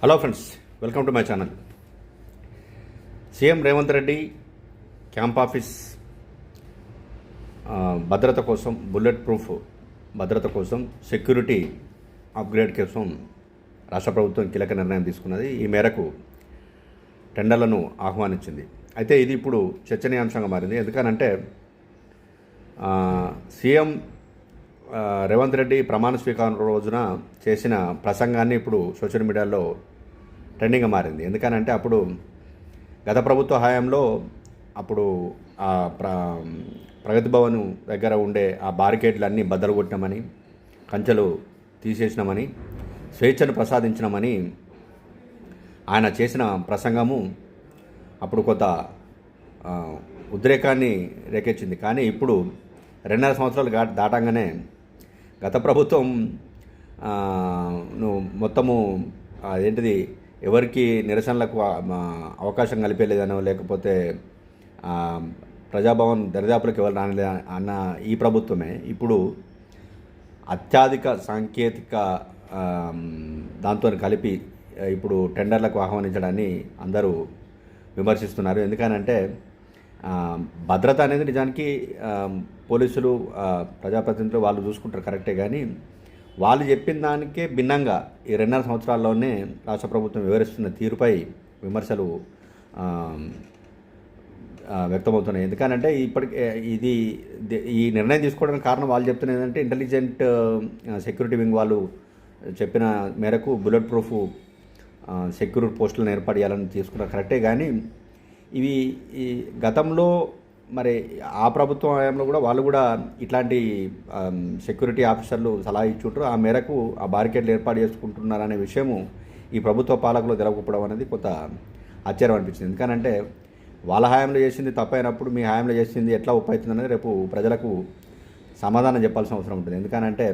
Hello friends, welcome to my channel. CM Revanth Reddy camp office భద్రత కోసం, bullet proof భద్రత కోసం, సెక్యూరిటీ అప్గ్రేడ్ కోసం రాష్ట్ర ప్రభుత్వం కీలక నిర్ణయం తీసుకున్నది. ఈ మేరకు టెండర్లను ఆహ్వానించింది. అయితే ఇది ఇప్పుడు చర్చనీయాంశంగా మారింది. ఎందుకనంటే సీఎం రేవంత్ రెడ్డి ప్రమాణ స్వీకారం రోజున చేసిన ప్రసంగాన్ని ఇప్పుడు సోషల్ మీడియాలో ట్రెండింగ్గా మారింది. ఎందుకనంటే అప్పుడు గత ప్రభుత్వ హయాంలో అప్పుడు ఆ ప్రగతి భవన్ దగ్గర ఉండే ఆ బారికేడ్లన్నీ బద్దలు కొట్టినామని, కంచెలు తీసేసినామని, స్వేచ్ఛను ప్రసాదించినామని ఆయన చేసిన ప్రసంగము అప్పుడు కొంత ఉద్రేకాన్ని రేకెచ్చింది. కానీ ఇప్పుడు 2.5 సంవత్సరాలు దాటంగానే గత ప్రభుత్వం మొత్తము ఏంటిది ఎవరికి నిరసనలకు అవకాశం కలిపేలేదనో, లేకపోతే ప్రజాభవన్ దరిదాపులకు ఎవరు రానిలే అన్న ఈ ప్రభుత్వమే ఇప్పుడు అత్యధిక సాంకేతిక దాంతో కలిపి ఇప్పుడు టెండర్లకు ఆహ్వానించడాన్ని అందరూ విమర్శిస్తున్నారు. ఎందుకనంటే భద్రత అనేది నిజానికి పోలీసులు, ప్రజాప్రతినిధులు వాళ్ళు చూసుకుంటారు కరెక్టే. కానీ వాళ్ళు చెప్పిన దానికే భిన్నంగా ఈ 2.5 సంవత్సరాల్లోనే రాష్ట్ర ప్రభుత్వం వివరిస్తున్న తీరుపై విమర్శలు వ్యక్తమవుతున్నాయి. ఎందుకనంటే ఇప్పటికే ఈ నిర్ణయం తీసుకోవడానికి కారణం వాళ్ళు చెప్తున్నది ఏంటంటే, ఇంటెలిజెంట్ సెక్యూరిటీ వింగ్ వాళ్ళు చెప్పిన మేరకు బుల్లెట్ ప్రూఫ్ సెక్యూరిటీ పోస్టులను ఏర్పాటు చేయాలని తీసుకున్నారు కరెక్టే. కానీ ఇవి ఈ గతంలో మరి ఆ ప్రభుత్వం హయాంలో కూడా వాళ్ళు కూడా ఇట్లాంటి సెక్యూరిటీ ఆఫీసర్లు సలహా ఇచ్చుంటారు. ఆ మేరకు ఆ బారికేడ్లు ఏర్పాటు చేసుకుంటున్నారనే విషయము ఈ ప్రభుత్వ పాలకులు తెలవకపోవడం అనేది కొంత ఆశ్చర్యం అనిపించింది. ఎందుకనంటే వాళ్ళ హయాంలో చేసింది తప్పైనప్పుడు మీ హయాంలో చేసింది ఎట్లా ఉప్పవుతుంది అనేది రేపు ప్రజలకు సమాధానం చెప్పాల్సిన అవసరం ఉంటుంది. ఎందుకనంటే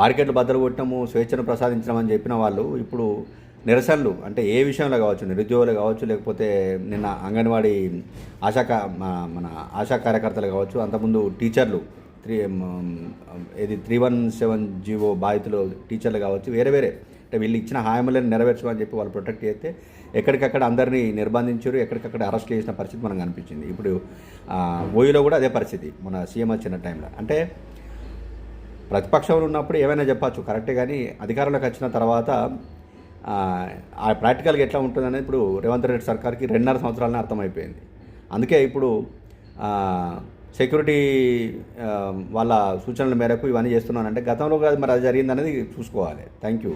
బారికేడ్లు బద్దలు కొట్టడము, స్వేచ్ఛను ప్రసాదించడం అని చెప్పిన వాళ్ళు ఇప్పుడు నిరసనలు అంటే ఏ విషయంలో కావచ్చు, నిరుద్యోగులు కావచ్చు, లేకపోతే నిన్న అంగన్వాడీ మన ఆశా కార్యకర్తలు కావచ్చు, అంతకుముందు టీచర్లు 317 జీవో బాధితులు టీచర్లు కావచ్చు, వేరే అంటే వీళ్ళు ఇచ్చిన హామీలను నెరవేర్చమని చెప్పి వాళ్ళు ప్రొటెక్ట్ చేస్తే ఎక్కడికక్కడ అందరినీ నిర్బంధించారు, ఎక్కడికక్కడ అరెస్ట్ చేసిన పరిస్థితి మనకు కనిపించింది. ఇప్పుడు ఓయూలో కూడా అదే పరిస్థితి మన సీఎం వచ్చిన టైంలో. అంటే ప్రతిపక్షంలో ఉన్నప్పుడు ఏమైనా చెప్పచ్చు కరెక్టే, కానీ అధికారంలోకి వచ్చిన తర్వాత ఆ ప్రాక్టికల్గా ఎట్లా ఉంటుందనేది ఇప్పుడు రేవంత్ రెడ్డి సర్కార్కి 2.5 సంవత్సరాలనే అర్థమైపోయింది. అందుకే ఇప్పుడు సెక్యూరిటీ వాళ్ళ సూచనల మేరకు ఇవన్నీ చేస్తున్నానంటే గతంలో మరి అది జరిగిందనేది చూసుకోవాలి. Thank you.